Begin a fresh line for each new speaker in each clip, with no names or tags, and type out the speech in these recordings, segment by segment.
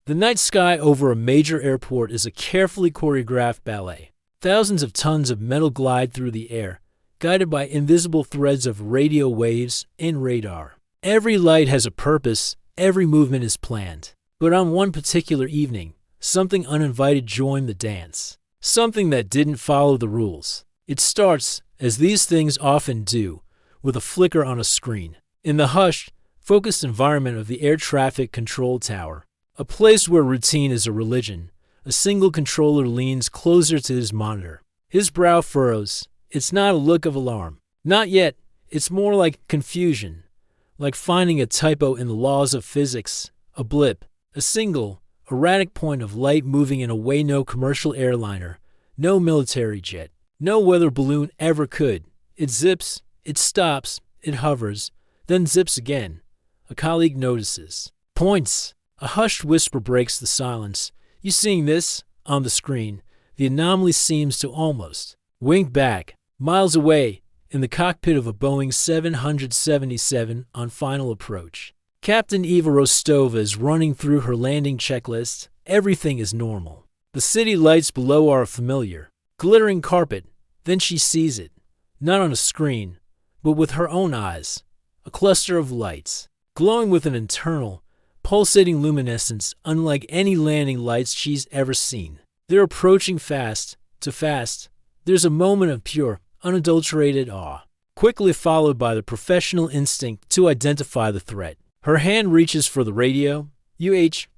The night sky over a major airport is a carefully choreographed ballet. Thousands of tons of metal glide through the air, guided by invisible threads of radio waves and radar. Every light has a purpose, every movement is planned. But on one particular evening, something uninvited joined the dance. Something that didn't follow the rules. It starts, as these things often do, with a flicker on a screen. In the hushed, focused environment of the air traffic control tower, a place where routine is a religion, a single controller leans closer to his monitor. His brow furrows. It's not a look of alarm. Not yet. It's more like confusion. Like finding a typo in the laws of physics. A blip. A single, erratic point of light moving in a way no commercial airliner, no military jet, no weather balloon ever could. It zips, it stops, it hovers, then zips again. A colleague notices. Points. A hushed whisper breaks the silence. You seeing this? On the screen, the anomaly seems to almost wink back. Miles away, in the cockpit of a Boeing 777 on final approach. Captain Eva Rostova is running through her landing checklist. Everything is normal. The city lights below are familiar. Glittering carpet. Then she sees it. Not on a screen, but with her own eyes. A cluster of lights, glowing with an internal, pulsating luminescence unlike any landing lights she's ever seen. They're approaching fast, too fast. There's a moment of pure, unadulterated awe, quickly followed by the professional instinct to identify the threat. Her hand reaches for the radio.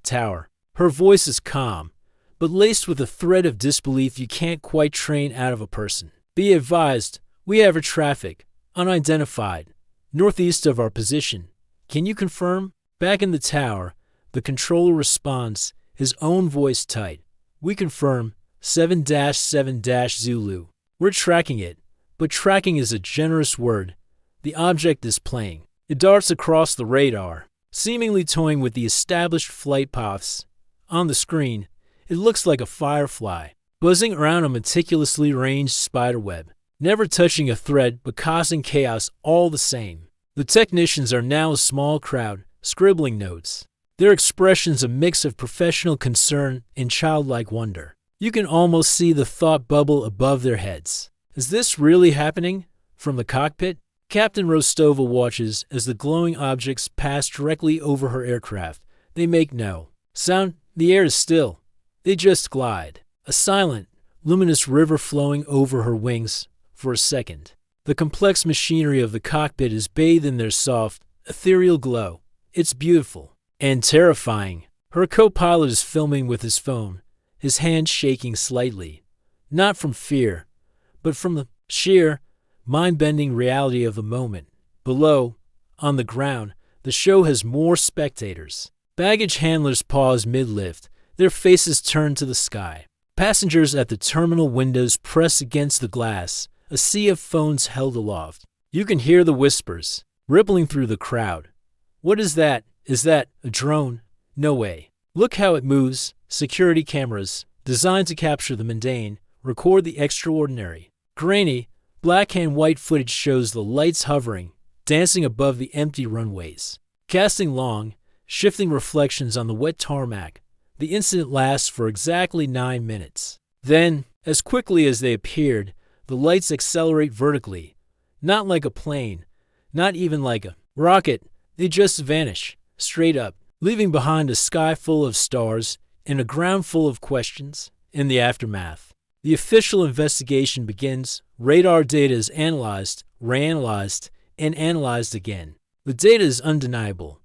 Tower. Her voice is calm, but laced with a thread of disbelief you can't quite train out of a person. Be advised, we have air traffic, unidentified, northeast of our position. Can you confirm? Back in the tower, the controller responds, his own voice tight. We confirm, 7-7- Zulu. We're tracking it, but tracking is a generous word. The object is playing. It darts across the radar, seemingly toying with the established flight paths. On the screen, it looks like a firefly, buzzing around a meticulously arranged spiderweb, never touching a thread but causing chaos all the same. The technicians are now a small crowd, scribbling notes. Their expressions a mix of professional concern and childlike wonder. You can almost see the thought bubble above their heads. Is this really happening? From the cockpit, Captain Rostova watches as the glowing objects pass directly over her aircraft. They make no sound. The air is still. They just glide. A silent, luminous river flowing over her wings for a second. The complex machinery of the cockpit is bathed in their soft, ethereal glow. It's beautiful and terrifying. Her co-pilot is filming with his phone, his hand shaking slightly. Not from fear, but from the sheer, mind-bending reality of the moment. Below, on the ground, the show has more spectators. Baggage handlers pause mid-lift, their faces turn to the sky. Passengers at the terminal windows press against the glass, a sea of phones held aloft. You can hear the whispers, rippling through the crowd. What is that? Is that a drone? No way. Look how it moves. Security cameras, designed to capture the mundane, record the extraordinary. Grainy, black and white footage shows the lights hovering, dancing above the empty runways, casting long, shifting reflections on the wet tarmac. The incident lasts for exactly 9 minutes. Then, as quickly as they appeared, the lights accelerate vertically. Not like a plane, not even like a rocket. They just vanish, straight up, leaving behind a sky full of stars and a ground full of questions. In the aftermath, the official investigation begins. Radar data is analyzed, reanalyzed, and analyzed again. The data is undeniable.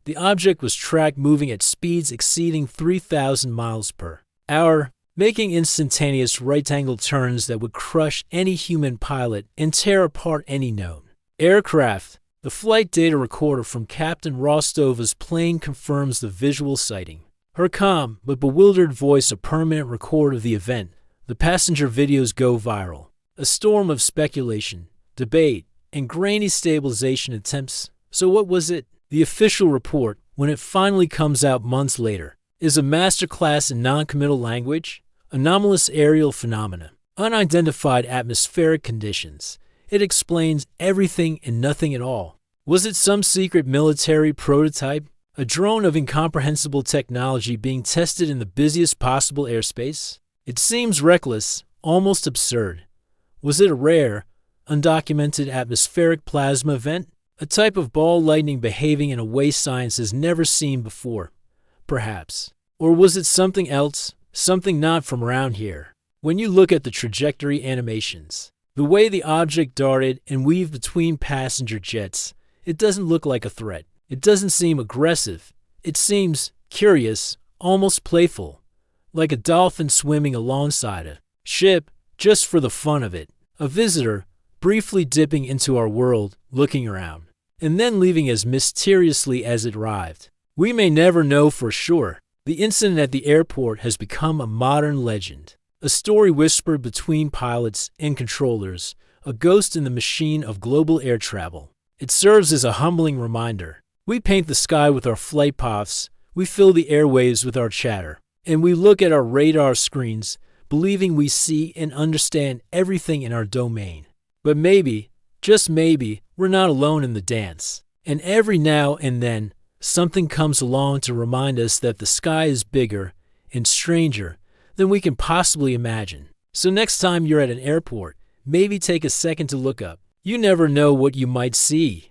The object was tracked moving at speeds exceeding 3,000 miles per hour, making instantaneous right-angle turns that would crush any human pilot and tear apart any known aircraft. The flight data recorder from Captain Rostova's plane confirms the visual sighting. Her calm but bewildered voice a permanent record of the event. The passenger videos go viral. A storm of speculation, debate, and grainy stabilization attempts. So what was it? The official report, when it finally comes out months later, is a masterclass in non-committal language, anomalous aerial phenomena, unidentified atmospheric conditions. It explains everything and nothing at all. Was it some secret military prototype? A drone of incomprehensible technology being tested in the busiest possible airspace? It seems reckless, almost absurd. Was it a rare, undocumented atmospheric plasma event? A type of ball lightning behaving in a way science has never seen before? Perhaps. Or was it something else, something not from around here? When you look at the trajectory animations, the way the object darted and weaved between passenger jets, it doesn't look like a threat. It doesn't seem aggressive. It seems curious, almost playful, like a dolphin swimming alongside a ship just for the fun of it. A visitor, briefly dipping into our world, looking around, and then leaving as mysteriously as it arrived. We may never know for sure. The incident at the airport has become a modern legend, a story whispered between pilots and controllers, a ghost in the machine of global air travel. It serves as a humbling reminder. We paint the sky with our flight paths, we fill the airwaves with our chatter, and we look at our radar screens, believing we see and understand everything in our domain. But maybe, just maybe, we're not alone in the dance. And every now and then, something comes along to remind us that the sky is bigger and stranger than we can possibly imagine. So next time you're at an airport, maybe take a second to look up. You never know what you might see.